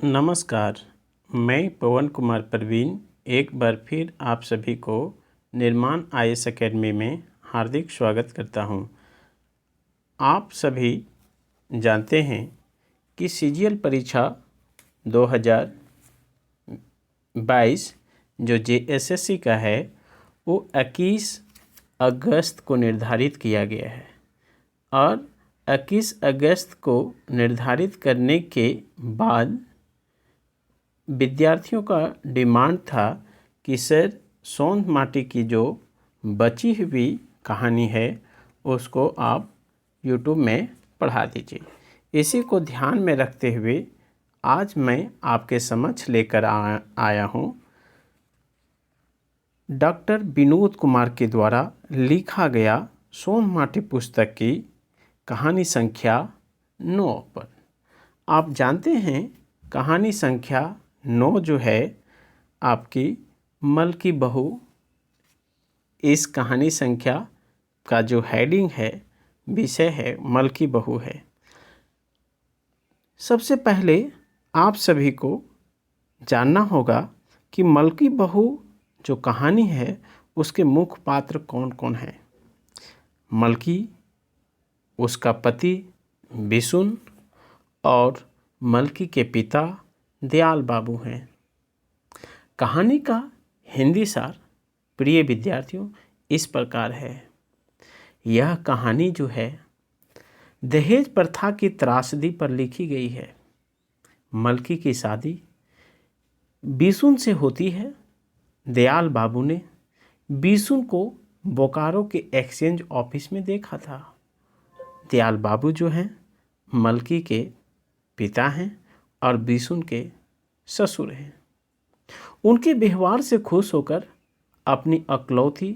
नमस्कार। मैं पवन कुमार परवीन एक बार फिर आप सभी को निर्माण आईएएस एकेडमी में हार्दिक स्वागत करता हूं। आप सभी जानते हैं कि सीजीएल परीक्षा 2022 जो जेएसएससी का है वो 21 अगस्त को निर्धारित किया गया है और 21 अगस्त को निर्धारित करने के बाद विद्यार्थियों का डिमांड था कि सर सोन माटी की जो बची हुई कहानी है उसको आप यूट्यूब में पढ़ा दीजिए। इसी को ध्यान में रखते हुए आज मैं आपके समक्ष लेकर आया हूँ डॉक्टर विनोद कुमार के द्वारा लिखा गया सोन माटी पुस्तक की कहानी संख्या 9 पर। आप जानते हैं कहानी संख्या 9 जो है आपकी मल की बहू। इस कहानी संख्या का जो हेडिंग है, विषय है मल की बहू है। सबसे पहले आप सभी को जानना होगा कि मल की बहू जो कहानी है उसके मुख्य पात्र कौन कौन हैं। मलकी, उसका पति बिशुन और मलकी के पिता दयाल बाबू हैं। कहानी का हिंदी सार प्रिय विद्यार्थियों इस प्रकार है। यह कहानी जो है दहेज प्रथा की त्रासदी पर लिखी गई है। मलकी की शादी बिशुन से होती है। दयाल बाबू ने बिशुन को बोकारो के एक्सचेंज ऑफिस में देखा था। दयाल बाबू जो हैं मलकी के पिता हैं और बिशुन के ससुर हैं। उनके व्यवहार से खुश होकर अपनी अकलौती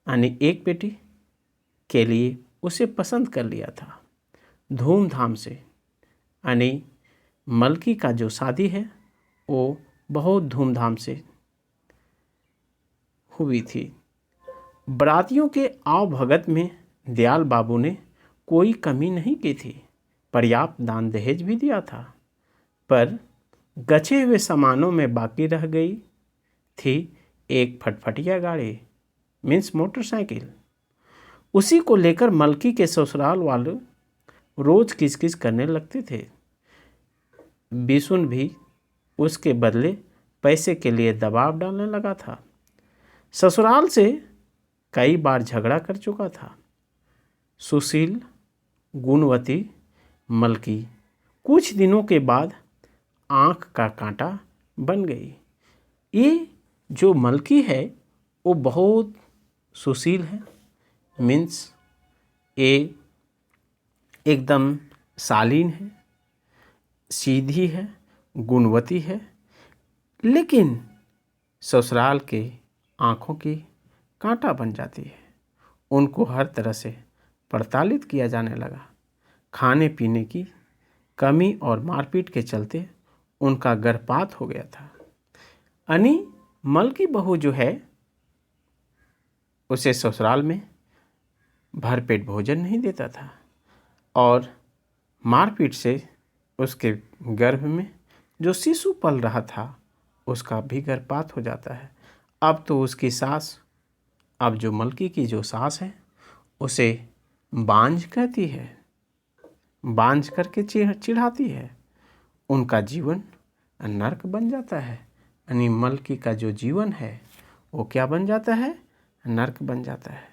यानी एक बेटी के लिए उसे पसंद कर लिया था। धूमधाम से यानी मलकी का जो शादी है वो बहुत धूमधाम से हुई थी। बरातियों के आवभगत में दयाल बाबू ने कोई कमी नहीं की थी। पर्याप्त दान दहेज भी दिया था, पर गछे हुए सामानों में बाकी रह गई थी एक फटफटिया गाड़ी मीन्स मोटरसाइकिल। उसी को लेकर मलकी के ससुराल वाले रोज किचकिच करने लगते थे। बिशुन भी उसके बदले पैसे के लिए दबाव डालने लगा था। ससुराल से कई बार झगड़ा कर चुका था। सुशील गुणवती मलकी कुछ दिनों के बाद आँख का कांटा बन गई। ये जो मलकी है वो बहुत सुशील है, मीन्स ये एकदम शालीन है, सीधी है, गुणवती है, लेकिन ससुराल के आँखों की कांटा बन जाती है। उनको हर तरह से प्रताड़ित किया जाने लगा। खाने पीने की कमी और मारपीट के चलते उनका गर्भपात हो गया था। यानी मल की बहू जो है उसे ससुराल में भरपेट भोजन नहीं देता था और मारपीट से उसके गर्भ में जो शिशु पल रहा था उसका भी गर्भपात हो जाता है। अब तो उसकी सास, अब जो मलकी की जो सास है उसे बांझ कहती है, बांझ करके चिढ़ाती है। उनका जीवन नर्क बन जाता है। यानी मलकी का जो जीवन है वो क्या बन जाता है? नर्क बन जाता है।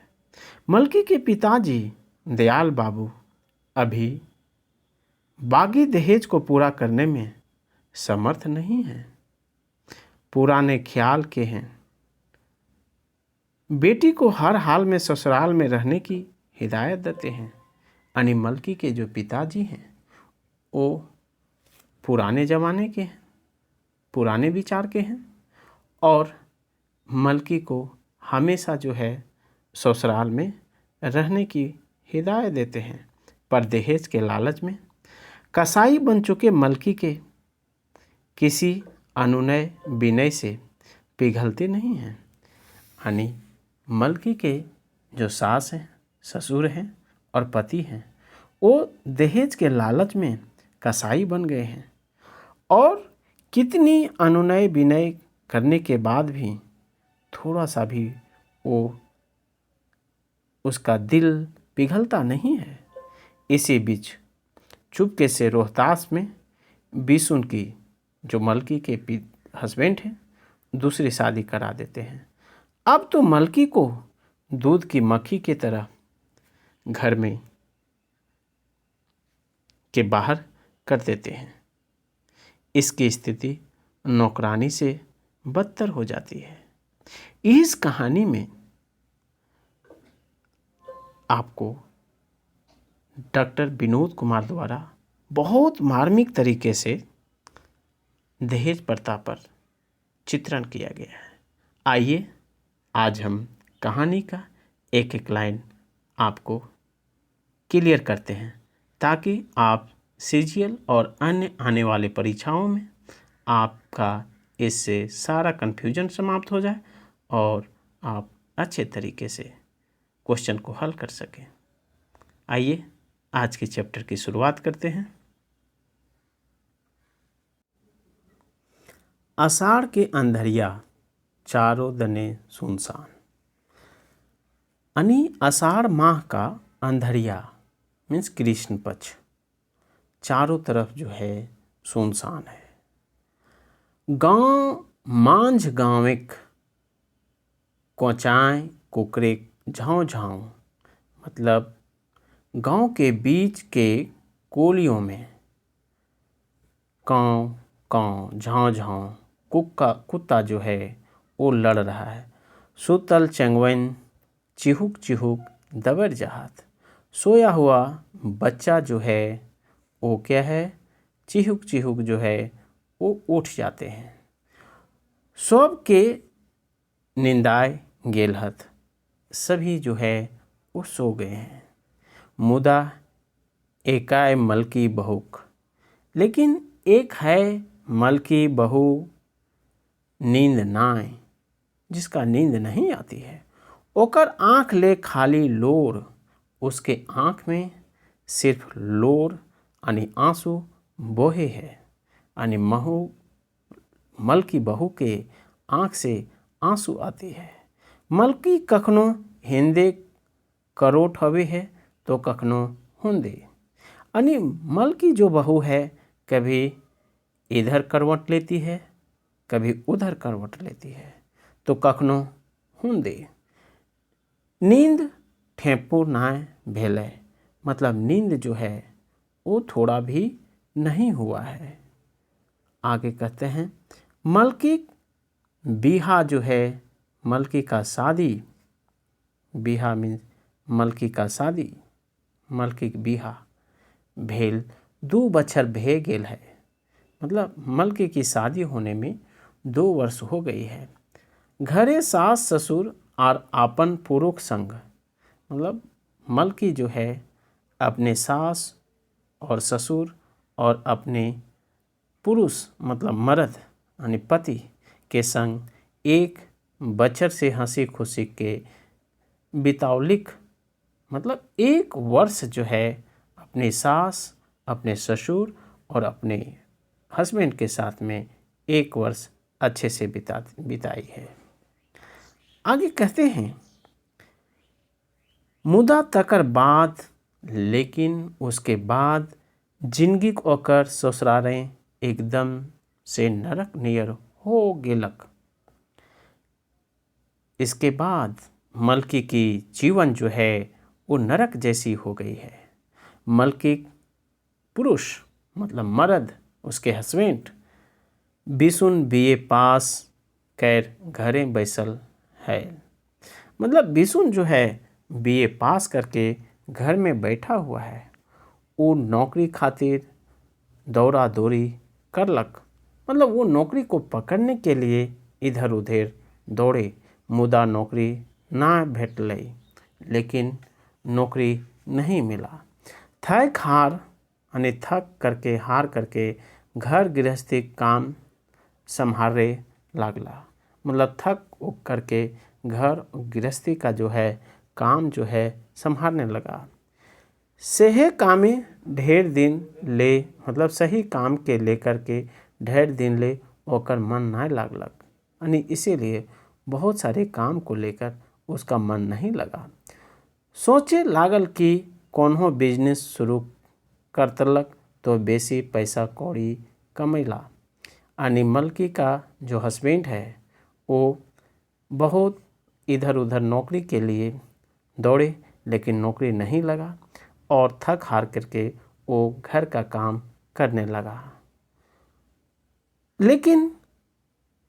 मलकी के पिताजी दयाल बाबू अभी बागी दहेज को पूरा करने में समर्थ नहीं हैं। पुराने ख्याल के हैं। बेटी को हर हाल में ससुराल में रहने की हिदायत देते हैं। यानी मलकी के जो पिताजी हैं वो पुराने ज़माने के हैं, पुराने विचार के हैं और मलकी को हमेशा जो है ससुराल में रहने की हिदायत देते हैं। पर दहेज के लालच में कसाई बन चुके मलकी के किसी अनुनय विनय से पिघलते नहीं हैं। यानी मलकी के जो सास हैं, ससुर हैं और पति हैं वो दहेज के लालच में कसाई बन गए हैं और कितनी अनुनय विनय करने के बाद भी थोड़ा सा भी वो उसका दिल पिघलता नहीं है। इसी बीच चुपके से रोहतास में बिशुन की, जो मलकी के हस्बैंड हैं, दूसरी शादी करा देते हैं। अब तो मलकी को दूध की मक्खी की तरह घर में के बाहर कर देते हैं। इसकी स्थिति नौकरानी से बदतर हो जाती है। इस कहानी में आपको डॉक्टर विनोद कुमार द्वारा बहुत मार्मिक तरीके से दहेज प्रथा पर चित्रण किया गया है। आइए आज हम कहानी का एक एक लाइन आपको क्लियर करते हैं, ताकि आप सीजीएल और अन्य आने वाले परीक्षाओं में आपका इससे सारा कन्फ्यूजन समाप्त हो जाए और आप अच्छे तरीके से क्वेश्चन को हल कर सकें। आइए आज के चैप्टर की शुरुआत करते हैं। आषाढ़ के अंधरिया चारों दने सुनसान। यानी आषाढ़ माह का अंधरिया मीन्स कृष्ण पक्ष चारों तरफ जो है सुनसान है। गांव मांझ गांविक कोचाएं कुकरे झाँव झाँव, मतलब गांव के बीच के कोलियों में कांव कांव झाँव झाँव कुत्ता जो है वो लड़ रहा है। सुतल चंगवन चिहुक चिहुक दबर जहात, सोया हुआ बच्चा जो है वो क्या है, चिहुक चिहुक जो है वो उठ जाते हैं। सब के निंदाए गेलहत, सभी जो है वो सो गए हैं। मुदा एकाय मलकी बहुक, लेकिन एक है मलकी बहू नींद नाय, जिसका नींद नहीं आती है। ओकर आँख ले खाली लोर, उसके आँख में सिर्फ लोर यानी आंसू बोहे है। यानी मलकी बहू के आँख से आंसू आती है। मलकी कखनो हिंदे करोट हवे है तो कखनो हुंदे, यानी मलकी जो बहू है कभी इधर करवट लेती है कभी उधर करवट लेती है, तो कखनो हुंदे। नींद ठेपुर नाय भेले, मतलब नींद जो है वो थोड़ा भी नहीं हुआ है। आगे कहते हैं मलकी बिहा जो है, मलकी का शादी, बिहा मीन्स मलकी का शादी, मलकी बिहा भेल 2 बछर भे गेल है, मतलब मलकी की शादी होने में 2 वर्ष हो गई है। घरे सास ससुर और आपन पुरुष संग, मतलब मलकी जो है अपने सास और ससुर और अपने पुरुष मतलब मर्द यानी पति के संग 1 बछर से हंसी खुशी के बितावलिक, मतलब 1 वर्ष जो है अपने सास अपने ससुर और अपने हस्बैंड के साथ में 1 वर्ष अच्छे से बिताई है। आगे कहते हैं मुदा तकर बाद, लेकिन उसके बाद जिंदगी ओकर ससुरारे एकदम से नरक नियर हो गेलक। इसके बाद मलकी की जीवन जो है वो नरक जैसी हो गई है। मलकी पुरुष मतलब मर्द, उसके हस्बैंड बिशुन बीए पास कैर घरे बैसल है, मतलब बिशुन जो है बीए पास करके घर में बैठा हुआ है। वो नौकरी खातिर दौड़ा दौड़ी करलक, मतलब वो नौकरी को पकड़ने के लिए इधर उधर दौड़े, मुदा नौकरी ना भेटलै, लेकिन नौकरी नहीं मिला। थक हार यानी थक करके हार करके घर गृहस्थी काम संभाले लागला, मतलब थक उक करके घर गृहस्थी का जो है काम जो है संभालने लगा। सेहे कामे ढेर दिन ले, मतलब सही काम के लेकर के ढेर दिन ले ओकर मन नहीं लागलक, यानी इसीलिए बहुत सारे काम को लेकर उसका मन नहीं लगा। सोचे लागल कि कोनो बिजनेस शुरू करतलक तो बेसी पैसा कौड़ी कमैला। यानी मलकी का जो हस्बैंड है वो बहुत इधर उधर नौकरी के लिए दौड़े, लेकिन नौकरी नहीं लगा और थक हार करके वो घर का काम करने लगा। लेकिन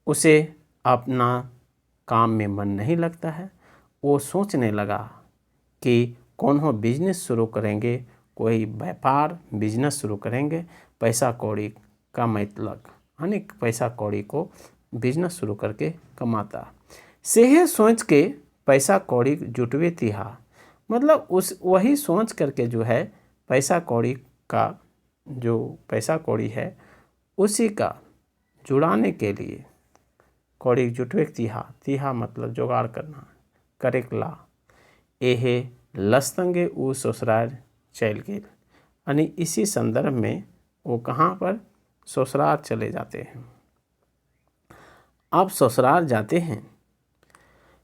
उसे अपना काम में मन नहीं लगता है। वो सोचने लगा कि कौन हो बिजनेस शुरू करेंगे, कोई व्यापार बिजनेस शुरू करेंगे, पैसा कौड़ी कमातलक, यानी पैसा कौड़ी को बिजनेस शुरू करके कमाता। सेहे सोच के पैसा कौड़ी जुटवे तिहा, मतलब उस वही सोच करके जो है पैसा कौड़ी का जो पैसा कौड़ी है उसी का जुड़ाने के लिए कौड़ी जुटवे तिहा मतलब जुगाड़ करना करेकला। एहे लस्तंगे उ ससुराल चल गए, यानी इसी संदर्भ में वो कहाँ पर ससुराल चले जाते हैं। अब ससुराल जाते हैं।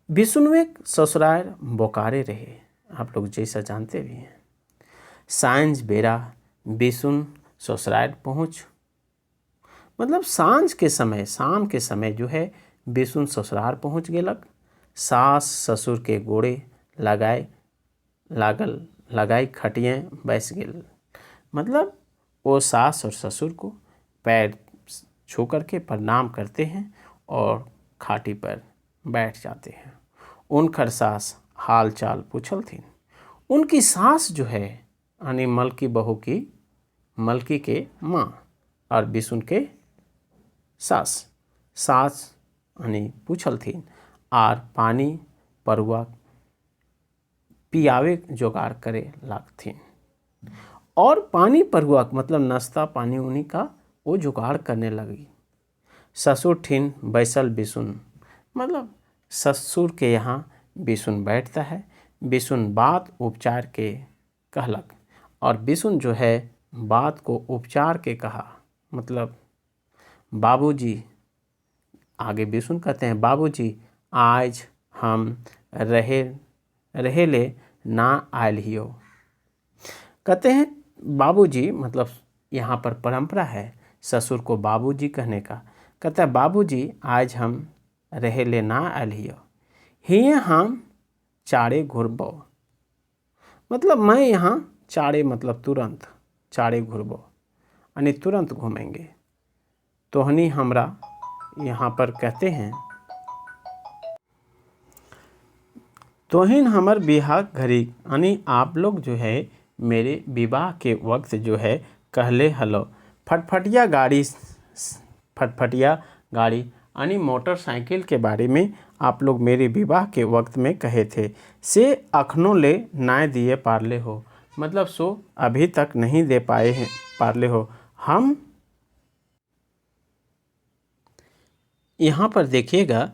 विष्णुवे ससुराल बोकारे रहे, आप लोग जैसा जानते भी हैं। सांझ बेरा विष्णु ससुराल पहुँच, मतलब सांझ के समय शाम के समय जो है विष्णु ससुराल पहुँच गेलक। सास ससुर के गोड़े लगाई खटिए बैस गेल, मतलब वो सास और ससुर को पैर छू करके प्रणाम करते हैं और खाटी पर बैठ जाते हैं। उनकर सास हाल चाल पूछल थी। उनकी सास जो है यानी मलकी बहू की, मलकी के माँ और विष्णु के सास यानी पूछल थी और पानी परुआ पियावे जोगाड़ करे लागथिन। और पानी परुआ मतलब नाश्ता पानी उन्हीं का वो जुगाड़ करने लगी। ससुर ठिन बैसल विष्णु, मतलब ससुर के यहाँ विष्णु बैठता है। विष्णु बात उपचार के कहलक और विष्णु जो है बात को उपचार के कहा, मतलब बाबूजी, आगे विष्णु कहते हैं बाबूजी आज हम रहे ले ना आयल हियो। कहते हैं बाबूजी, मतलब यहाँ पर परंपरा है ससुर को बाबूजी कहने का। कहता है बाबूजी आज हम रहे ले ना आयल हियो, हिये हम चारे घुरबो, मतलब मैं यहाँ चारे मतलब तुरंत चारे घुरबो, यानी तुरंत घूमेंगे। तोहनी हमरा यहाँ पर कहते हैं तोहिन हमर बिहार घड़ी, यानी आप लोग जो है मेरे विवाह के वक्त जो है कहले हलो फटफटिया गाड़ी यानी मोटरसाइकिल के बारे में आप लोग मेरे विवाह के वक्त में कहे थे। से अखनों ले ना दिए पारले हो, मतलब सो अभी तक नहीं दे पाए हैं पारले हो। हम यहाँ पर देखिएगा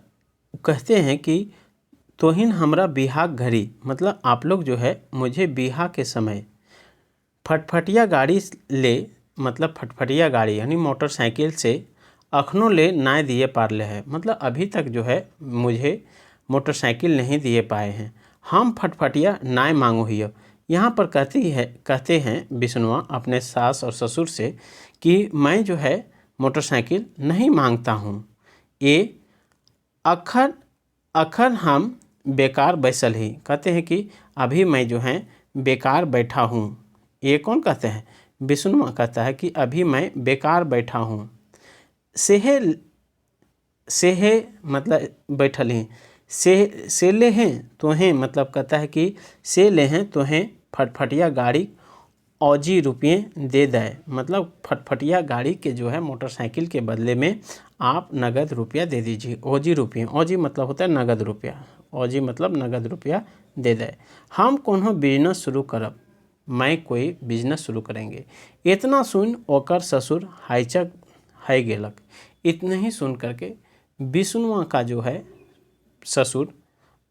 कहते हैं कि तोहिन हमरा बिहा घड़ी, मतलब आप लोग जो है मुझे बिहा के समय फटफटिया गाड़ी ले, मतलब फटफटिया गाड़ी यानी मोटरसाइकिल से अखनों ले ना दिए पारले है, मतलब अभी तक जो है मुझे मोटरसाइकिल नहीं दिए पाए हैं। हम फटफटिया ना मांगो हियो। यहाँ पर कहते हैं विष्णुआ अपने सास और ससुर से कि मैं जो है मोटरसाइकिल नहीं मांगता हूँ। ये अखन हम बेकार बैसल ही, कहते हैं कि अभी मैं जो है बेकार बैठा हूँ। ये कौन कहते हैं? विष्णु कहता है कि अभी मैं बेकार बैठा हूँ। सेहे मतलब बैठल ही, से ले हैं तोहें, मतलब कहता है कि से ले हैं तोहें फटफटिया गाड़ी औजी रुपये दे दे, मतलब फटफटिया गाड़ी के जो है मोटरसाइकिल के बदले में आप नगद रुपया दे दीजिए। औजी रुपये, औजी मतलब होता है नगद रुपया, औजी मतलब नगद रुपया दे दे। हम कोनो बिजनेस शुरू करब, मैं कोई बिजनेस शुरू करेंगे। इतना सुन ओकर ससुर हाईचक है गेलक। इतने ही सुन करके विष्णुआ का जो है ससुर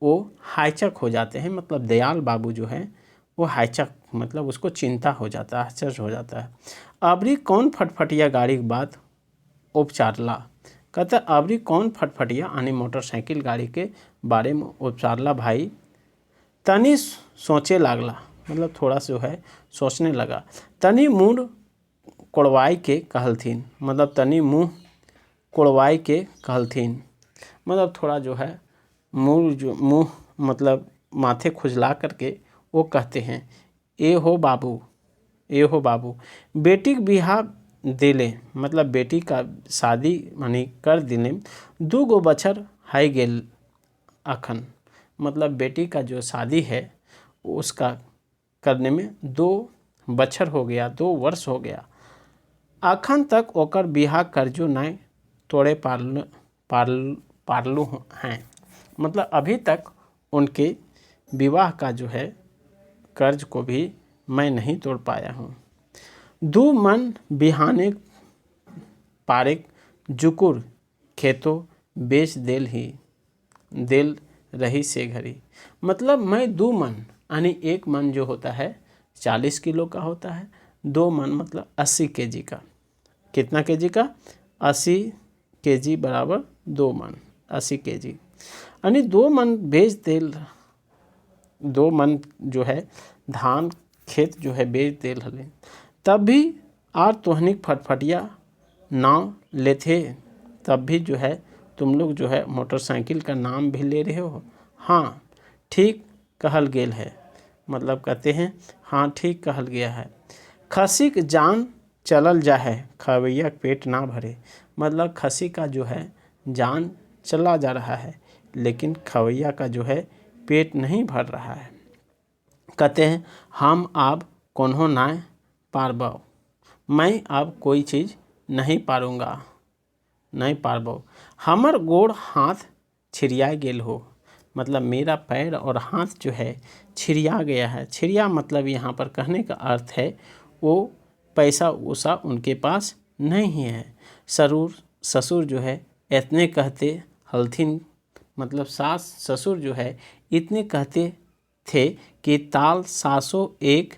वो हाईचक हो जाते हैं, मतलब दयाल बाबू जो है वो हाईचक, मतलब उसको चिंता हो जाता है, आश्चर्य हो जाता है। अबरी कौन फटफटिया गाड़ी की बात उपचारला। कहता अबरी कौन फटफटिया यानी मोटरसाइकिल गाड़ी के बारे में उपचारला भाई। तनी सोचे लागला, मतलब थोड़ा जो है सोचने लगा। तनी मुँह कोड़वाई के कहलथिन, मतलब तनी मुँह कोड़वाई के कहलथिन, मतलब थोड़ा जो है मुँह मतलब माथे खुजला करके वो कहते हैं, ए हो बाबू बेटी के बिहार दिले, मतलब बेटी का शादी मानी कर दिले। 2 गो बछर है गेल अखन, मतलब बेटी का जो शादी है उसका करने में 2 बछर हो गया, 2 वर्ष हो गया। अखन तक ओकर बिहार कर्जो नहीं तोड़े पारलू हैं, मतलब अभी तक उनके विवाह का जो है कर्ज को भी मैं नहीं तोड़ पाया हूँ। 2 मन बिहाने पारे जुकुर खेतों बेच देल रही से घड़ी, मतलब मैं 2 मन यानी 1 मन जो होता है 40 किलो का होता है, 2 मन मतलब 80 केजी का। कितना केजी का? 80 केजी बराबर 2 मन, 80 केजी यानी 2 मन बेच देल, 2 मन जो है धान खेत जो है बेच देल हले। तब भी आर तोहनिक फटफटिया नाव लेथे, तब भी जो है तुम लोग जो है मोटरसाइकिल का नाम भी ले रहे हो। हाँ ठीक कहल गेल है, मतलब कहते हैं हाँ ठीक कहल गया है। खसी की जान चलल जा है, खवैया पेट ना भरे, मतलब खसी का जो है जान चला जा रहा है लेकिन खवैया का जो है पेट नहीं भर रहा है। कहते हैं हम अब कोन्हो ना पारबो, मैं अब कोई चीज़ नहीं पारूँगा, नहीं पारबो। हमर गोड़ हाथ छिरिया गेल हो, मतलब मेरा पैर और हाथ जो है छिरिया गया है। छिरिया मतलब यहाँ पर कहने का अर्थ है वो पैसा वैसा उनके पास नहीं है। ससुर जो है इतने कहते हलथिन, मतलब सास ससुर जो है इतने कहते थे कि ताल सासों एक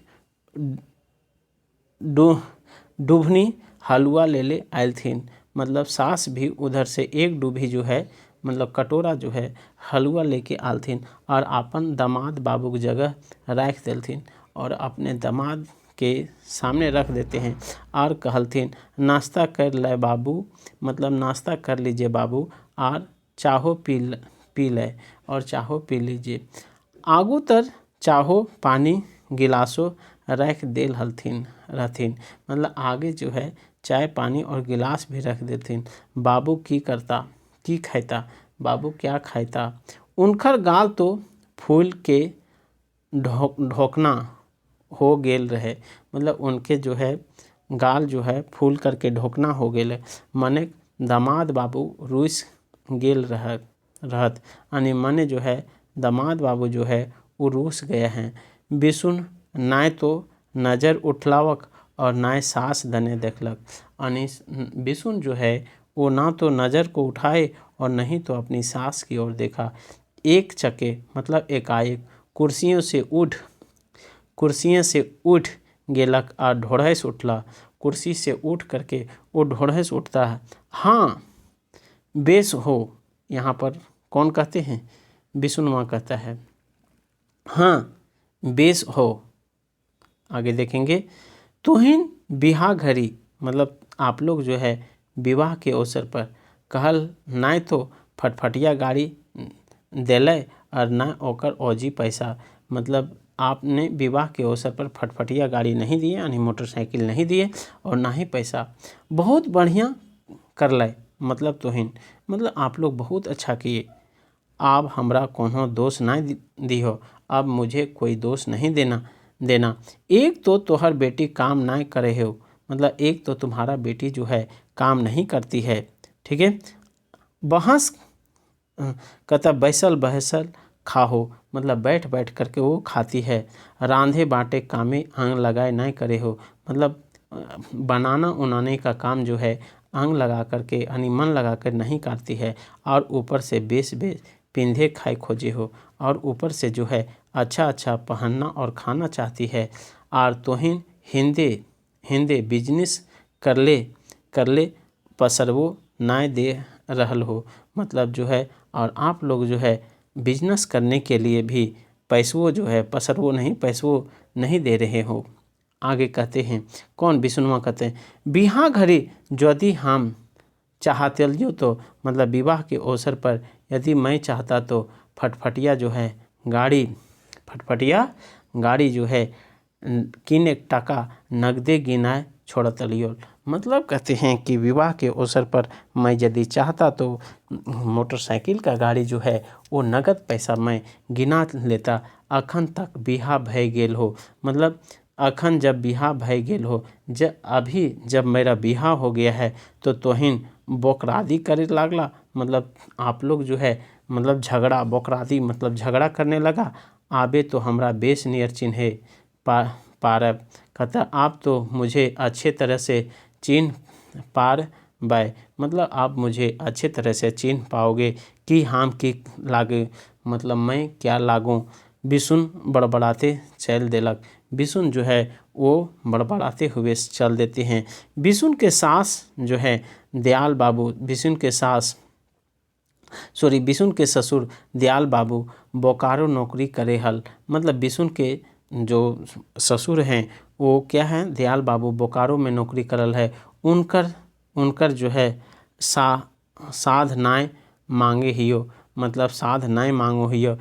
डुभनी हलवा ले आयल थीन, मतलब सास भी उधर से एक डूबी जो है मतलब कटोरा जो है हलवा लेके आलथिन और अपन दामाद बाबू की जगह रख देलथिन और अपने दामाद के सामने रख देते हैं और कहलथिन नाश्ता कर ले बाबू, मतलब नाश्ता कर लीजिए बाबू और चाहो पी ले और चाहो पी लीजिए। आगू तर चाहो पानी गिलासों रख देल रहथिन, मतलब आगे जो है चाय पानी और गिलास भी रख देथिन। बाबू की खाइता, बाबू क्या खाइता। उनकर गाल तो फूल के ढोकना हो गेल रहे, मतलब उनके जो है गाल जो है फूल करके ढोकना हो गेल, मने दामाद बाबू रुस गेल रहत यानी मने जो है दामाद बाबू जो है वो रूस गए हैं। बिसुन नाय तो नज़र उठलावक और नाय सास दने देखलक, यानी बिसुन जो है वो ना तो नज़र को उठाए और नहीं तो अपनी सास की ओर देखा। एक चके मतलब एकाएक कुर्सियों से उठ गेलक और ढोढ़े से उठला, कुर्सी से उठ करके वो ढोढ़े से उठता है। हाँ बेस हो, यहाँ पर कौन कहते हैं? बिसुनवा कहता है हाँ बेस हो। आगे देखेंगे तुहिन बिहा घड़ी, मतलब आप लोग जो है विवाह के अवसर पर कहल नाय तो फटफटिया गाड़ी देले और ना ओकर ओजी पैसा, मतलब आपने विवाह के अवसर पर फटफटिया गाड़ी नहीं दिए यानी मोटरसाइकिल नहीं दिए और ना ही पैसा। बहुत बढ़िया कर ले, मतलब तुहिन मतलब आप लोग बहुत अच्छा किए। अब हमरा कोनो दोष नहीं दिहो, अब मुझे कोई दोष नहीं देना। एक तो तोहर बेटी काम नहीं करे हो, मतलब एक तो तुम्हारा बेटी जो है काम नहीं करती है, ठीक है। बहस कहता बैसल खाहो, मतलब बैठ करके वो खाती है। रांधे बाटे कामे आंग लगाए नहीं करे हो, मतलब बनाना उनाने का काम जो है आंग लगा करके यानी मन लगा कर नहीं करती है। और ऊपर से बेस पिंधे खाए खोजे हो और ऊपर से जो है अच्छा पहनना और खाना चाहती है। और तोहिन हिंदे बिजनेस कर ले पसरवो नाय दे रहल हो, मतलब जो है और आप लोग जो है बिजनेस करने के लिए भी पैसों जो है पसरवो नहीं, पैसों नहीं दे रहे हो। आगे कहते हैं, कौन? विष्णुआ कहते हैं, बिहा घड़ी यदि हम चाहतलियो तो मतलब विवाह के अवसर पर यदि मैं चाहता तो फटफटिया जो है गाड़ी, फटफटिया गाड़ी जो है किने टका नगदे गिनाए छोड़तलियो। मतलब कहते हैं कि विवाह के अवसर पर मैं यदि चाहता तो मोटरसाइकिल का गाड़ी जो है वो नगद पैसा मैं गिना लेता। अखन तक बिहा भय गेल हो, मतलब अखन जब बिहा भय गेल हो, अभी जब मेरा बिहा हो गया है तो तोहिन बोकरादी करे लागला। मतलब आप लोग जो है मतलब झगड़ा, बोकरादी मतलब झगड़ा करने लगा। आबे तो हमरा बेस नियर चिन्हे पारब, कहता आप तो मुझे अच्छे तरह से चिन्ह पार बाय, मतलब आप मुझे अच्छे तरह से चिन्ह पाओगे कि हम की लागे, मतलब मैं क्या लागूं। बिशुन बड़बड़ाते चल देलक। बिशुन जो है वो बड़बड़ाते हुए चल देते हैं। बिशुन के सास जो है दयाल बाबू, बिशुन के ससुर दयाल बाबू बोकारो नौकरी करे हल। मतलब बिशुन के जो ससुर हैं वो क्या है, दयाल बाबू बोकारो में नौकरी करल है। उनकर जो है साध नाय मांगे हियो, मतलब साध नाय मांगो हियो।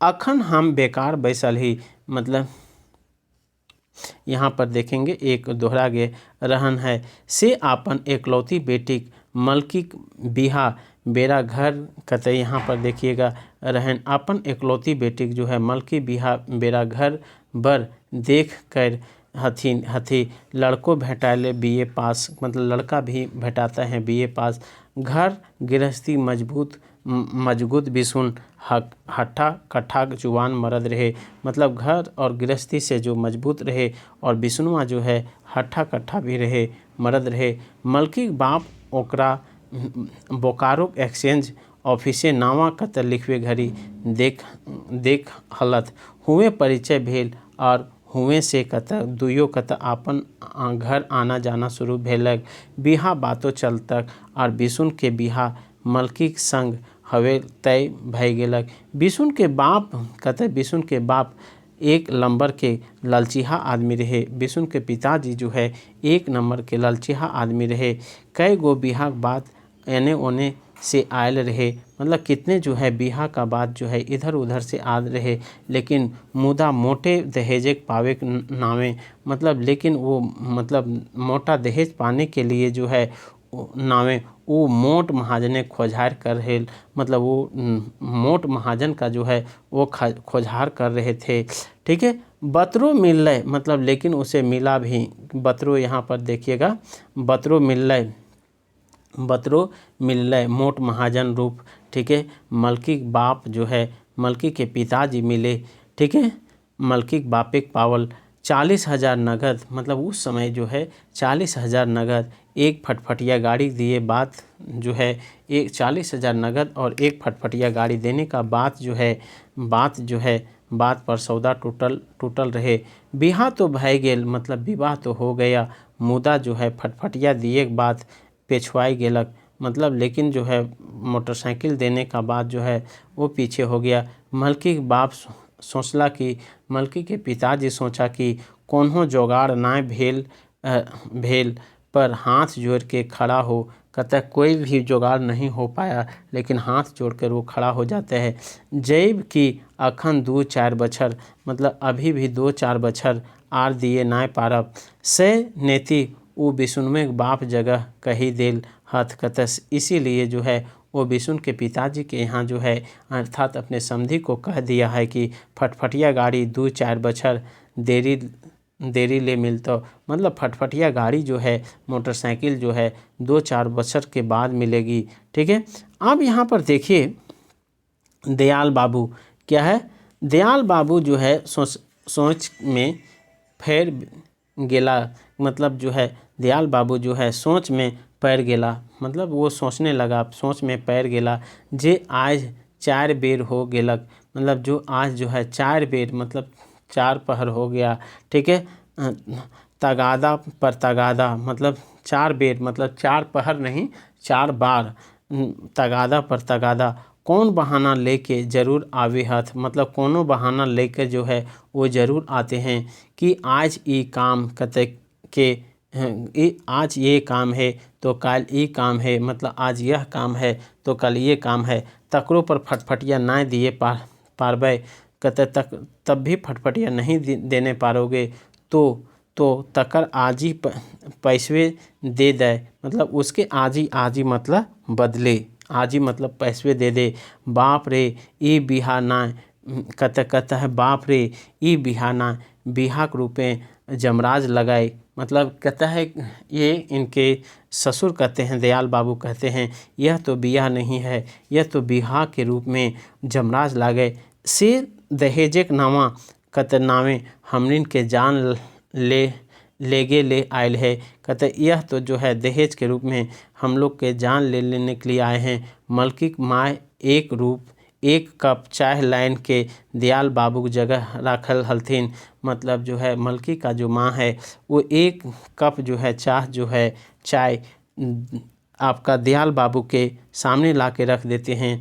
अखन हम बेकार बैसल ही, मतलब यहाँ पर देखेंगे एक दोहरा गे रहन है से आपन एकलौती बेटी मलकी बिहा बेरा घर, कहते यहाँ पर देखिएगा रहन अपन एकलौती बेटी जो है मलकी बिहा बेरा घर बर देख कर हथी लड़को भेटाले बीए पास, मतलब लड़का भी भेटाता है बीए पास। घर गृहस्थी मजबूत बिशुन हट्ठा कट्ठा जुवान मर्द रहे, मतलब घर और गृहस्थी से जो मजबूत रहे और बिशुनुआ जो है हट्ठा कट्ठा भी रहे, मर्द रहे। मलकी बाप ओकरा बोकारो एक्सचेंज ऑफिसे नावा कत लिखवे घड़ी देख हलत हुए परिचय भेल और हुए से कत दुयो कत आपन घर आना जाना शुरू भेलक। बिहा बातो चलतक और बिशुन के बिहा मलकी संग हवे तय भय गेलक। बिशुन के बाप कहते, बिशुन के बाप एक नंबर के ललचिहा आदमी रहे। बिशुन के पिताजी जो है एक नंबर के ललचिहा आदमी रहे। कई गो बिहा बात एने ओने से आयल रहे, मतलब कितने जो है बिहा का बात जो है इधर उधर से आ रहे, लेकिन मुदा मोटे दहेज पावे नामे, मतलब लेकिन वो मतलब मोटा दहेज पाने के लिए जो है नामे वो मोट महाजने खोजहार कर रहे, मतलब वो मोट महाजन का जो है वो खोजहार कर रहे थे। ठीक है, बतरो मिल रहे, मतलब लेकिन उसे मिला भी बतरो, यहाँ पर देखिएगा बतरो मिल रहे मोट महाजन रूप। ठीक है, मलकी बाप जो है मलकी के पिताजी मिले। ठीक है, मलकी बापे पावल 40,000 नगद, मतलब उस समय जो है 40,000 नगद एक फटफटिया गाड़ी दिए। बात जो है एक 40,000 नगद और एक फटफटिया गाड़ी देने का बात जो है बात पर सौदा टूटल रहे। बिहा तो भय गेल, मतलब विवाह तो हो गया, मुदा जो है फटफटिया दिए बात पेछवाई गेलक, मतलब लेकिन जो है मोटरसाइकिल देने का बात जो है वो पीछे हो गया। मलकी बाप सोचला कि मलकी के पिताजी सोचा कि कोन्हो जोगाड़ ना भेल पर हाथ जोड़ के खड़ा हो, कहता कोई भी जुगाड़ नहीं हो पाया, लेकिन हाथ जोड़कर वो खड़ा हो जाते हैं। जैब की अखन 2-4 बछर, मतलब अभी भी 2-4 बछर आर दिए ना पारब से नेति वो बिशुनवे बाप जगह कही देल हथ कतस। इसीलिए जो है वो बिशुन के पिताजी के यहाँ जो है अर्थात अपने समधी को कह दिया है कि फटफटिया गाड़ी 2-4 बछर देरी ले मिलता, मतलब फटफटिया गाड़ी जो है मोटरसाइकिल जो है 2-4 बछर के बाद मिलेगी। ठीक है, अब यहाँ पर देखिए दयाल बाबू क्या है, दयाल बाबू जो है सोच में फेर गेला, मतलब जो है दयाल बाबू जो है सोच में पैर गेला, मतलब वो सोचने लगा, सोच में पैर गेला जे आज 4 बेर हो गेलक, मतलब जो आज जो है 4 बेर, मतलब 4 पहर हो गया। ठीक है, तगादा पर तगादा, मतलब 4 बेर मतलब 4 पहर नहीं 4 बार तगादा पर तगादा कौन बहाना लेके ज़रूर आवे हथ, मतलब कोनो बहाना लेकर जो है वो ज़रूर आते हैं कि आज ये काम कते के आज ये काम है तो कल ये काम है, मतलब आज यह काम है तो कल ये काम है। तकरो पर फटफटिया ना दिए पारबे कते तक तब भी फटफटिया नहीं देने पारोगे तो तकर आज ही पैसवे दे दे, मतलब उसके आज ही मतलब बदले, आज ही मतलब पैसवे दे दे। बाप रे ई बिहा ना कहता है बाप रे ई बिहा ना बिहा के रूपे जमराज लगाए, मतलब कहता है ये इनके ससुर कहते हैं, दयाल बाबू कहते हैं यह तो बिया नहीं है, यह तो बिहा के रूप में जमराज लागे। से दहेजेक नामा कहते नामे हमनिन के जान ले आयल है, कहते यह तो जो है दहेज के रूप में हम लोग के जान लेने के लिए आए हैं। मलकी माँ एक कप चाय लाइन के दयाल बाबू की जगह रखल हलथिन, मतलब जो है मलकी का जो माँ है वो एक कप जो है चाय आपका दयाल बाबू के सामने ला के रख देते हैं,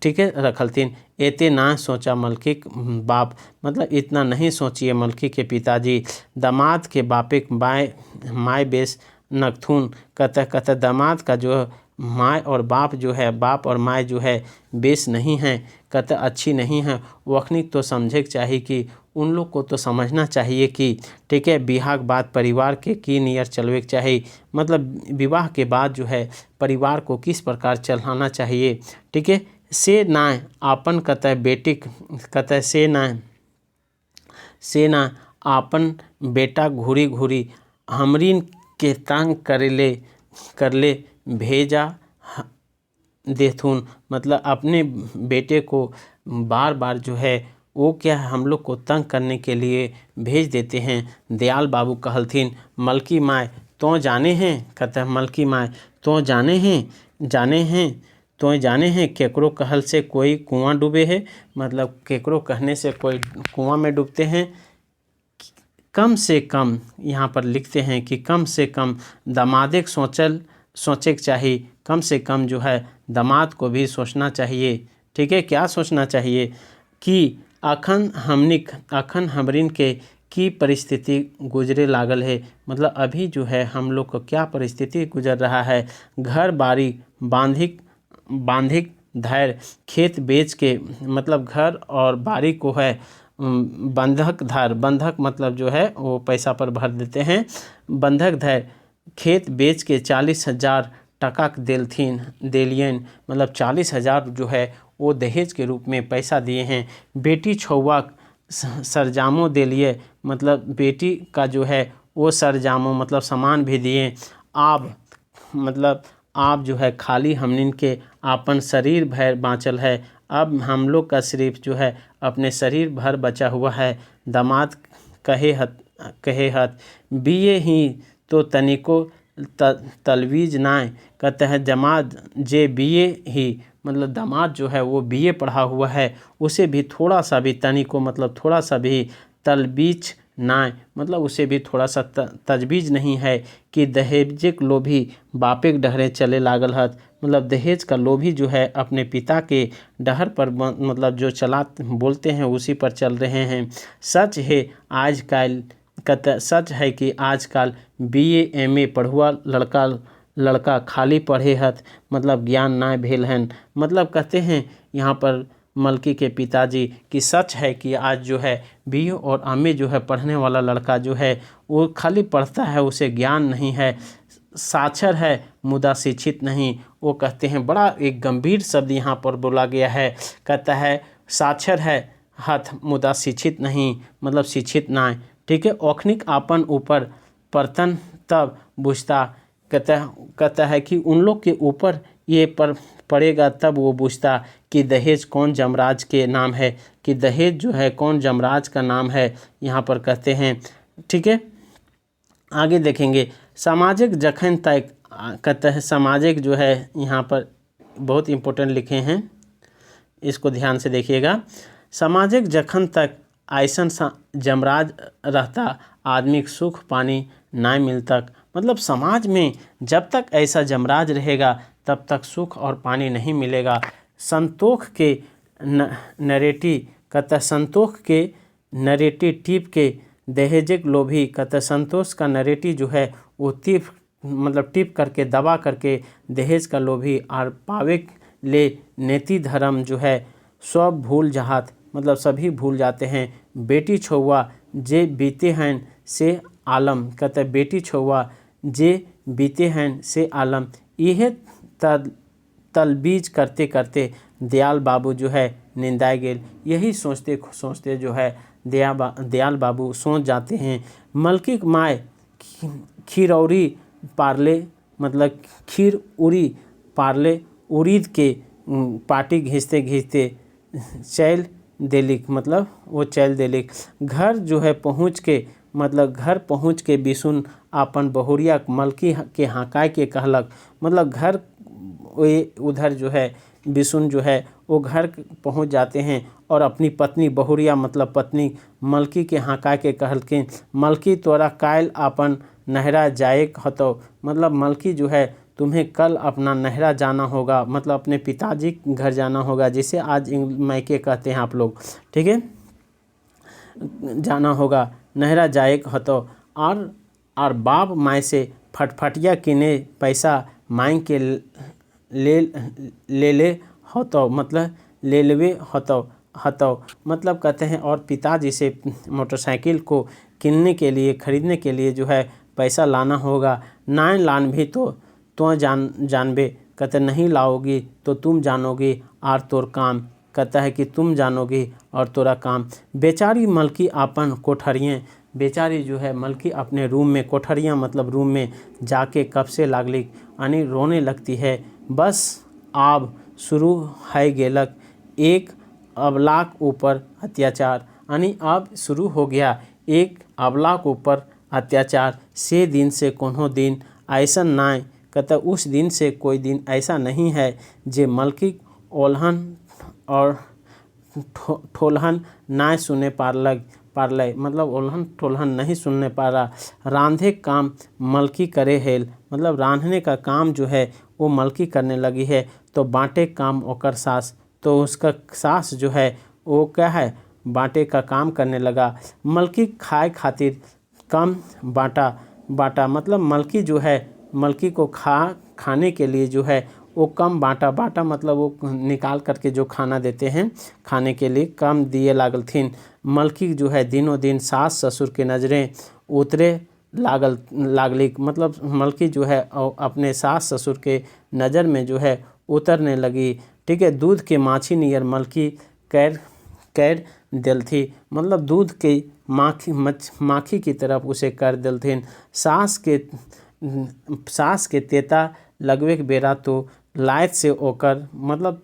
ठीक है, रखलतीन। एते ना सोचा मलकी बाप, मतलब इतना नहीं सोचिए मलकी के पिताजी। दामाद के बापे माय बेस नकथुन, कहता दामाद का जो माँ और बाप जो है, बाप और माँ जो है बेस नहीं हैं, कहता अच्छी नहीं है। वखनी तो समझे चाहिए कि उन लोग को तो समझना चाहिए कि ठीक है विवाह के बाद परिवार के की नियर चलवे के चाहिए, मतलब विवाह के बाद जो है परिवार को किस प्रकार चलाना चाहिए, ठीक है। से ना आपन कहता बेटी कहता से ना आपन बेटा घूरी हमरीन के तंग करले भेजा देथुन, मतलब अपने बेटे को बार बार जो है वो क्या हम लोग को तंग करने के लिए भेज देते हैं। दयाल बाबू कहलथिन मलकी माय तो जाने हैं, कहता है मलकी माय तो जाने हैं केकरो कहल से कोई कुआं डूबे है, मतलब केकरो कहने से कोई कुआं में डूबते हैं। कम से कम यहाँ पर लिखते हैं कि कम से कम दामादे सोचे के चाहिए, कम से कम जो है दामाद को भी सोचना चाहिए, ठीक है। क्या सोचना चाहिए कि अखन हमरिन के की परिस्थिति गुजरे लागल है, मतलब अभी जो है हम लोग को क्या परिस्थिति गुजर रहा है। घर बारी बांधिक धैर्य खेत बेच के, मतलब घर और बारी को है बंधक मतलब जो है वो पैसा पर भर देते हैं। बंधक धैर्य खेत बेच के 40,000 टका देलियन, मतलब 40,000 जो है वो दहेज के रूप में पैसा दिए हैं। बेटी छौवा सरजामो दिए, मतलब बेटी का जो है वो सरजामो मतलब सामान भी दिए। आप जो है खाली हमनिन के आपन शरीर भर बाँचल है, अब हम लोग का सिर्फ जो है अपने शरीर भर बचा हुआ है। दामाद कहे हत बिये ही तो तनिको तलवीज नाय, कहते हैं जमाद जे बीए ही, मतलब दामाद जो है वो बीए पढ़ा हुआ है, उसे भी थोड़ा सा भी तनिको मतलब थोड़ा सा भी तलबीज नाय, मतलब उसे भी थोड़ा सा तजबीज नहीं है कि दहेज लोभी बापे के डहरे चले लागल हत, मतलब दहेज का लोभी जो है अपने पिता के डहर पर मतलब जो बोलते हैं उसी पर चल रहे हैं। सच है आजकल सच है कि आजकल BA MA पढ़ुआ लड़का खाली पढ़े हत, मतलब ज्ञान ना भेल हन, मतलब कहते हैं यहाँ पर मलकी के पिताजी कि सच है कि आज जो है BA और MA जो है पढ़ने वाला लड़का जो है वो खाली पढ़ता है, उसे ज्ञान नहीं है, साक्षर है मुदा शिक्षित नहीं। वो कहते हैं बड़ा एक गंभीर शब्द यहाँ पर बोला गया है, कहता है साक्षर है हथ मुदा शिक्षित नहीं, मतलब शिक्षित ना, ठीक है। औखनिक आपन ऊपर परतन तब बुझता, कहता है कि उन लोग के ऊपर ये पड़ेगा तब वो पूछता कि दहेज कौन जमराज के नाम है, कि दहेज जो है कौन जमराज का नाम है, यहाँ पर कहते हैं, ठीक है। आगे देखेंगे सामाजिक जखन तक, कहते हैं सामाजिक जो है यहाँ पर बहुत इम्पोर्टेंट लिखे हैं, इसको ध्यान से देखिएगा। सामाजिक जखन तक ऐसन जमराज रहता आदमी सुख पानी ना मिल तक, मतलब समाज में जब तक ऐसा जमराज रहेगा तब तक सुख और पानी नहीं मिलेगा। संतोष के नरेटिव कहता संतोष के नरेटिव टिप के दहेजक लोभी कहता संतोष का नरेटिव जो है वो टिप करके दबा करके दहेज का लोभी और पावे ले नेति धर्म जो है सब भूल जात मतलब सभी भूल जाते हैं। बेटी छुआ जे बीते हैं से आलम कहते बेटी छुआ जे बीते हैं से आलम। यह तलबीज करते करते दयाल बाबू जो है निंदाए गेल। यही सोचते सोचते जो है दयाल बाबू सोच जाते हैं। मलकी माय खीरौरी पार्ले मतलब खीर उरी पार्ले उरीद के पार्टी घिसते घिसते चैल देलिक मतलब वो चैल देलिक। घर जो है पहुँच के मतलब घर पहुँच के बिसुन अपन बहुरिया मलकी के हाँकाय के कहलक। मतलब घर उधर जो है बिसुन जो है वो घर पहुँच जाते हैं और अपनी पत्नी बहुरिया मतलब पत्नी मलकी के हाँकाय के कहलकिन मलकी तोरा कायल अपन नहरा जाए हतो। मतलब मलकी जो है तुम्हें कल अपना नहरा जाना होगा मतलब अपने पिताजी घर जाना होगा, जिसे आज मायके कहते हैं आप लोग, ठीक है, जाना होगा नहरा जाए हतो। और बाप माय से फटफटिया किने पैसा मांग के ले हतो मतलब ले लेवे हतो मतलब कहते हैं। और पिताजी से मोटरसाइकिल को खरीदने के लिए जो है पैसा लाना होगा। ना लान भी तो जानबे कहते नहीं लाओगी तो तुम जानोगी और तोर काम कहता है कि तुम जानोगी और तोरा काम। बेचारी मलकी अपन कोठरियाँ बेचारी जो है मलकी अपने रूम में कोठरियाँ मतलब रूम में जाके कब से लागली यानी रोने लगती है। बस आब शुरू है गेलक एक अबलाक ऊपर अत्याचार यानी अब शुरू हो गया एक अबलाक ऊपर अत्याचार। से दिन से कोनो दिन ऐसा नाय कहता उस दिन से कोई दिन ऐसा नहीं है जे मलकी ओल्हन और ठोलहन ना सुने पारलय मतलब ओल्हन ठोलहन नहीं सुनने पा रहा। रांधे काम मलकी करे हेल मतलब रांधने का काम जो है वो मलकी करने लगी है। तो बांटे काम ओकर सास तो उसका सास जो है वो क्या है बांटे का काम करने लगा। मलकी खाए खातिर कम बाटा मतलब मलकी जो है मलकी को खाने के लिए जो है वो कम बाटा मतलब वो निकाल करके जो खाना देते हैं खाने के लिए कम दिए लागलथिन। मलकी जो है दिनों दिन सास ससुर के नज़रें उतरे लागली मतलब मलकी जो है अपने सास ससुर के नज़र में जो है उतरने लगी, ठीक है। दूध के माछी नियर मलकी कैर दिल थी मतलब दूध के माखी की तरफ उसे कर दिलथिन। सास के तेता लगवे के बेरा तो लायत से ओकर मतलब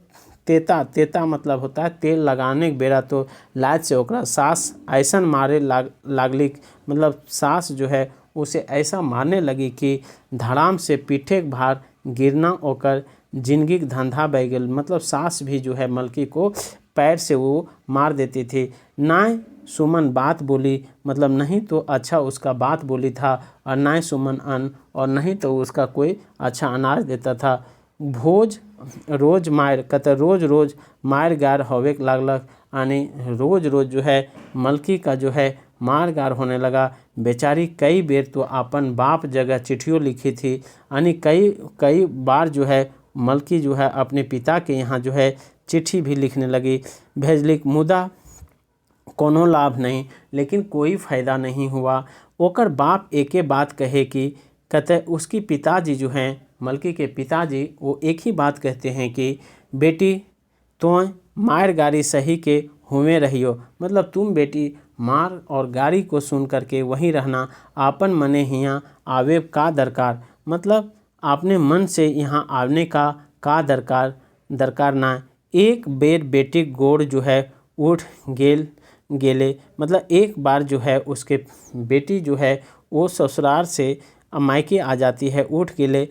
तेता मतलब होता है तेल लगाने के बेरा तो लायत से ओकरा सास ऐसा मारे लागली मतलब सास जो है उसे ऐसा मारने लगी कि धड़ाम से पीठे के भार गिरना ओकर जिंदगी का धंधा बह गया। मतलब सास भी जो है मलकी को पैर से वो मार देती थी। ना सुमन बात बोली मतलब नहीं तो अच्छा उसका बात बोली था और ना सुमन अन्न और नहीं तो उसका कोई अच्छा अनाज देता था। भोज रोज मार कहते रोज मार गार होवे लागलक यानी रोज जो है मलकी का जो है मार गार होने लगा। बेचारी कई बेर तो अपन बाप जगह चिट्ठियों लिखी थी यानी कई बार जो है मलकी जो है अपने पिता के यहाँ जो है चिट्ठी भी लिखने लगी भेजलिक मुदा कोनो लाभ नहीं लेकिन कोई फ़ायदा नहीं हुआ। ओकर बाप एके बात कहे कि कहते उसकी पिताजी जो हैं मलकी के पिताजी वो एक ही बात कहते हैं कि बेटी तो मार गाड़ी सही के हुए रहियो मतलब तुम बेटी मार और गाड़ी को सुन करके वहीं रहना आपन मने यहाँ आवे का दरकार मतलब आपने मन से यहाँ आने का दरकार ना। एक बेर बेटी गोड़ जो है उठ गेले मतलब एक बार जो है उसके बेटी जो है वो ससुराल से मायके आ जाती है उठ गेले।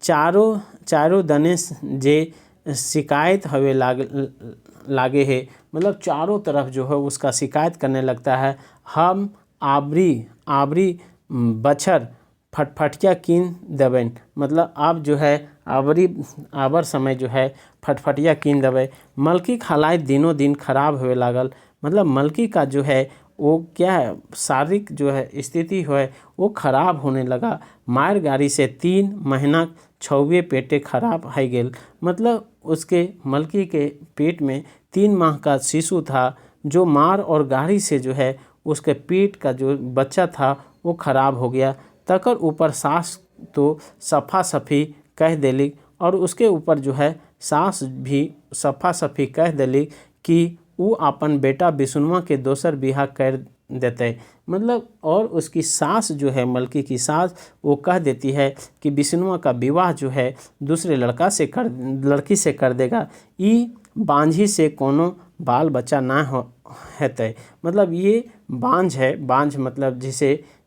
चारों दने जे शिकायत हवे लागे है मतलब चारों तरफ जो है उसका शिकायत करने लगता है। हम आबरी बछर फटफटिया कीन देबन, मतलब आप जो है आबर समय जो है फटफटिया कीन देबै। मलकी के हालात दिनों दिन खराब होए लागल, मतलब मलकी का जो है वो क्या है, शारीरिक जो है स्थिति है वो खराब होने लगा। मार गाड़ी से 3 महीना छुए पेटे खराब है गेल, मतलब उसके मलकी के पेट में 3 माह का शिशु था, जो मार और गाड़ी से जो है उसके पेट का जो बच्चा था वो खराब हो गया। तकर ऊपर सास तो सफ़ा सफ़ी कह देली, और उसके ऊपर जो है सास भी सफ़ा सफ़ी कह देली कि वो अपन बेटा विष्णुआ के दोसर बियाह कर देते, मतलब और उसकी सास जो है मलकी की सास वो कह देती है कि विष्णुआ का विवाह जो है दूसरे लड़की से कर देगा, ई बांझी से कोनो बाल बच्चा ना हो हेतै। मतलब ये बांझ है, बांझ मतलब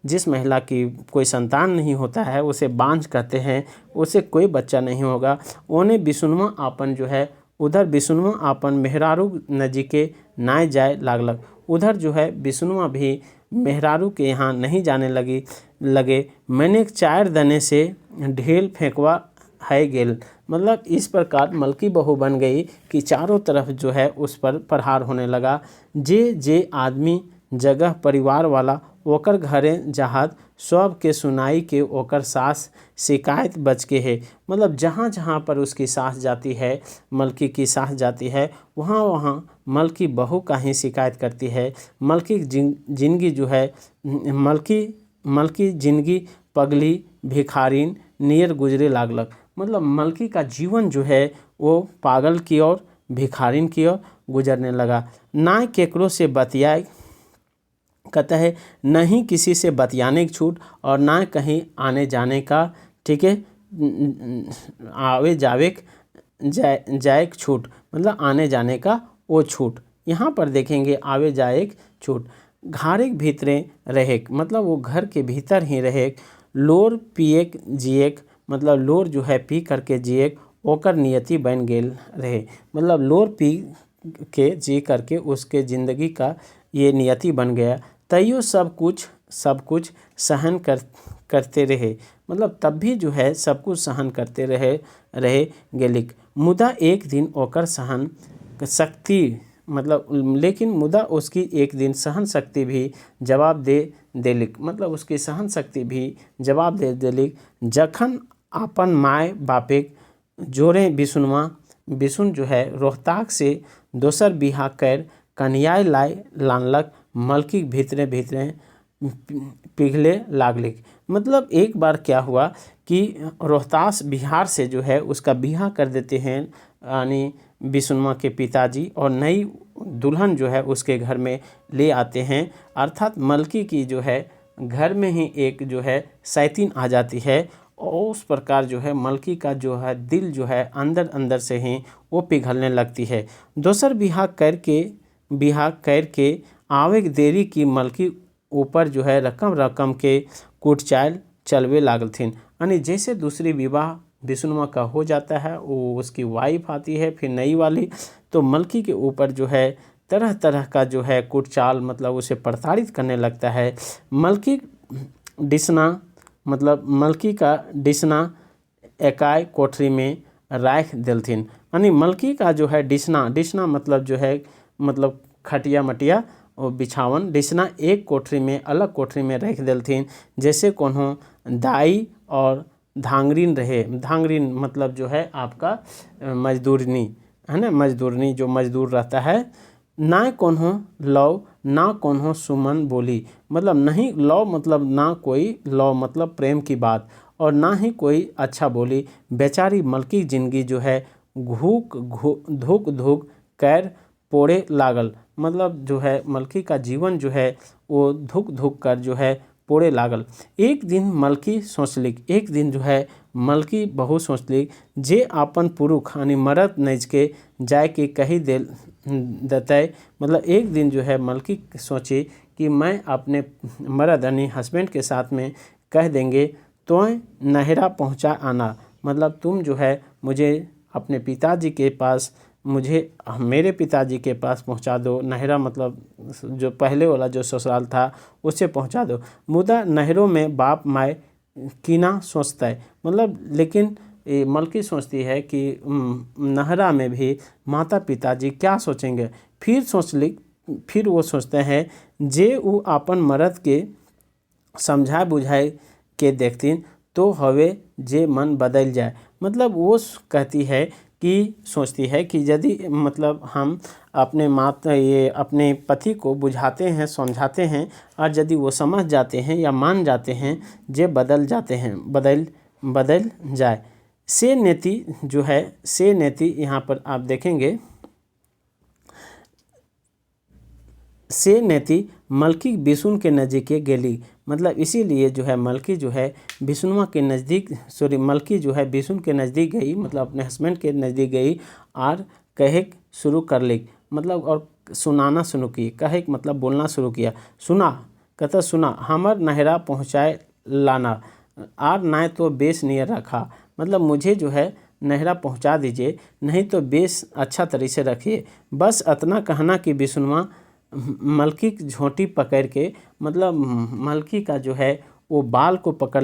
जिस महिला की कोई संतान नहीं होता है उसे बांझ कहते हैं, उसे कोई बच्चा नहीं होगा। ओने विष्णुआ अपन जो है उधर विष्णुआ अपन मेहरारू नजीके नाय जाए लागलक। उधर जो है विष्णुआ भी मेहरारू के यहाँ नहीं जाने लगे। मैंने 4 दने से ढेल फेंकवा है गेल, मतलब इस प्रकार मलकी बहू बन गई कि चारों तरफ जो है उस पर प्रहार होने लगा। जे आदमी जगह परिवार वाला ओकर घरे जहाद सब के सुनाई के ओकर सास शिकायत बच के है, मतलब जहाँ जहाँ पर उसकी सास जाती है, मलकी की सास जाती है, वहाँ वहाँ मलकी बहू का ही शिकायत करती है। मलकी जिंदगी जो है मलकी जिंदगी पगली भिखारीन नियर गुजरे लागलक, मतलब मलकी का जीवन जो है वो पागल की ओर भिखारिन की ओर गुजरने लगा। ना केकरो से बतियाए, कहता है नहीं किसी से बतियाने की छूट, और ना कहीं आने जाने का, ठीक है, आवे जावे जाए छूट, मतलब आने जाने का वो छूट। यहाँ पर देखेंगे आवे जाए छूट। घारे के भीतरे रहे, मतलब वो घर के भीतर ही रहे। लोर पिए जिए, मतलब लोर जो है पी करके जिए ओकर नियति बन गेल रहे, मतलब लोर पी के जी करके उसके ज़िंदगी का ये नियति बन गया। तैयो सब कुछ सहन करते रहे, मतलब तब भी जो है सब कुछ सहन करते रहे गेलिक। मुदा एक दिन ओकर सहन शक्ति, मतलब लेकिन मुदा उसकी एक दिन सहन शक्ति भी जवाब दे देलिक, मतलब उसकी सहन शक्ति भी जवाब दे देलिक। जखन अपन माय बापे जोरे विष्णु जो है रोहताक से दोसर बिहा कर कन्याय लानलक, मलकी भीतरे पिघले लागलिक। मतलब एक बार क्या हुआ कि रोहतास बिहार से जो है उसका बिहा कर देते हैं, यानी विष्णुआ के पिताजी, और नई दुल्हन जो है उसके घर में ले आते हैं। अर्थात मलकी की जो है घर में ही एक जो है सैतीन आ जाती है, और उस प्रकार जो है मलकी का जो है दिल जो है अंदर से ही वो पिघलने लगती है। दोसर बिहा करके आवे के देरी की मलकी ऊपर जो है रकम के कुटचाल चलवे लागलथिन, यानी जैसे दूसरी विवाह विष्णुआ का हो जाता है, वो उसकी वाइफ आती है फिर नई वाली, तो मलकी के ऊपर जो है तरह तरह का जो है कुटचाल, मतलब उसे प्रताड़ित करने लगता है। मलकी का डिसना एकाई कोठरी में राख देलथिन, यानी मलकी का जो है डिसना मतलब जो है मतलब खटिया मटिया और बिछावन, डिसना एक कोठरी में अलग कोठरी में रख देलथिन। जैसे कोनो दाई और धांगरीन रहे, धांगरीन मतलब जो है आपका मजदूरनी है ना, मजदूरनी जो मजदूर रहता है। ना कोनो लव ना कोनो सुमन बोली, मतलब नहीं लव मतलब ना कोई लव मतलब प्रेम की बात, और ना ही कोई अच्छा बोली। बेचारी मलकी जिंदगी जो है धुक कर पोड़े लागल, मतलब जो है मलकी का जीवन जो है वो धुक कर जो है पोड़े लागल। एक दिन जो है मलकी बहू सोचलिक जे अपन पुरुष यानी मर्द नज के जाय के कही देते, मतलब एक दिन जो है मलकी सोची कि मैं अपने मर्द यानी हस्बैंड के साथ में कह देंगे तो नहरा पहुंचा आना, मतलब तुम जो है मुझे अपने पिताजी के पास मेरे पिताजी के पास पहुंचा दो। नहरा मतलब जो पहले वाला जो ससुराल था उससे पहुंचा दो। मुदा नहरों में बाप माय कीना सोचता है, मतलब लेकिन मलकी सोचती है कि नहरा में भी माता पिताजी क्या सोचेंगे। फिर वो सोचते हैं जे वो अपन मर्द के समझाए बुझाए के देखतीन तो हवे जे मन बदल जाए। मतलब वो कहती है कि सोचती है कि यदि मतलब हम अपने पति को बुझाते हैं समझाते हैं और यदि वो समझ जाते हैं या मान जाते हैं जे बदल जाते हैं बदल जाए। से नेति यहाँ पर आप देखेंगे, से नेति मलकी बिशुन के नज़दीक गेली। मतलब इसीलिए जो है मलकी जो है बिशुनवा के नज़दीक मलकी जो है बिशुन के नज़दीक गई, मतलब अपने हस्बैंड के नज़दीक गई और कहे शुरू कर ली, मतलब और सुनाना शुरू की। कहे मतलब बोलना शुरू किया। सुना कहता सुना हमर नहरा पहुँचाए लाना और ना तो बेस नियर रखा। मतलब मुझे जो है नहरा पहुँचा दीजिए, नहीं तो बेस अच्छा तरीके से रखिए। बस इतना कहना कि बिशुनवा मलकी की झोंटी पकड़ के, मतलब मलकी का जो है वो बाल को पकड़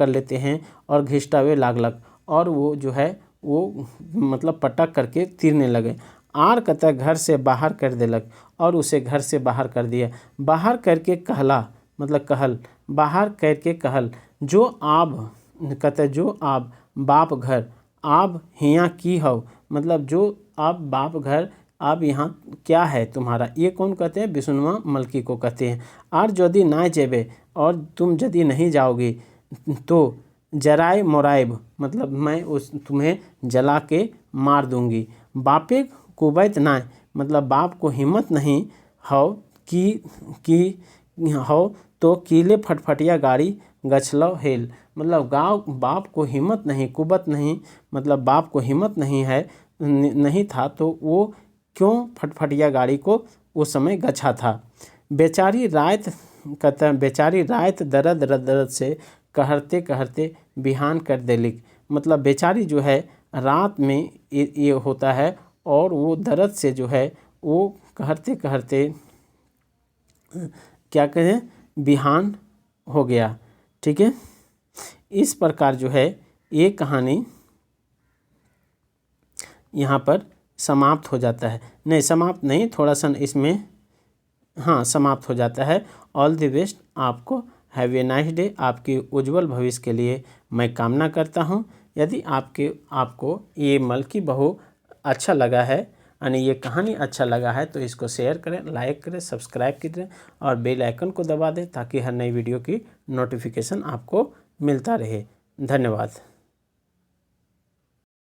लेते हैं और घिसटावे लागलक और वो जो है वो मतलब पटक करके तीरने लगे। आर कतः घर से बाहर कर देलक और उसे घर से बाहर कर दिया। बाहर करके कहला, मतलब कहल, बाहर करके कहल जो आब बाप घर आब हियाँ की हो। मतलब जो आप बाप घर अब यहाँ क्या है तुम्हारा। ये कौन कहते हैं, बिशुनवा मलकी को कहते हैं। और यदि ना जेबे और तुम यदि नहीं जाओगी तो जराए मोराइब, मतलब मैं तुम्हें जला के मार दूंगी। बापे कुबैत ना, मतलब बाप को हिम्मत नहीं हो कि हो तो कीले फटफटिया गाड़ी गछलो हेल। मतलब बाप को हिम्मत नहीं, कुबत नहीं, मतलब बाप को हिम्मत नहीं था तो वो क्यों फटफटिया गाड़ी को उस समय गछा था। बेचारी रात दर्द से कहरते कहरते बिहान कर देलिक। मतलब बेचारी जो है रात में ये होता है और वो दर्द से जो है वो कहरते कहरते क्या कहें बिहान हो गया। ठीक है, इस प्रकार जो है ये कहानी यहाँ पर समाप्त हो जाता है। नहीं, समाप्त नहीं, थोड़ा सा इसमें हाँ समाप्त हो जाता है। ऑल द बेस्ट आपको, हैव ए नाइस डे। आपके उज्जवल भविष्य के लिए मैं कामना करता हूँ। यदि आपको ये मलकी बहू अच्छा लगा है यानी ये कहानी अच्छा लगा है तो इसको शेयर करें, लाइक करें, सब्सक्राइब करें और बेल आइकन को दबा दें ताकि हर नई वीडियो की नोटिफिकेशन आपको मिलता रहे। धन्यवाद।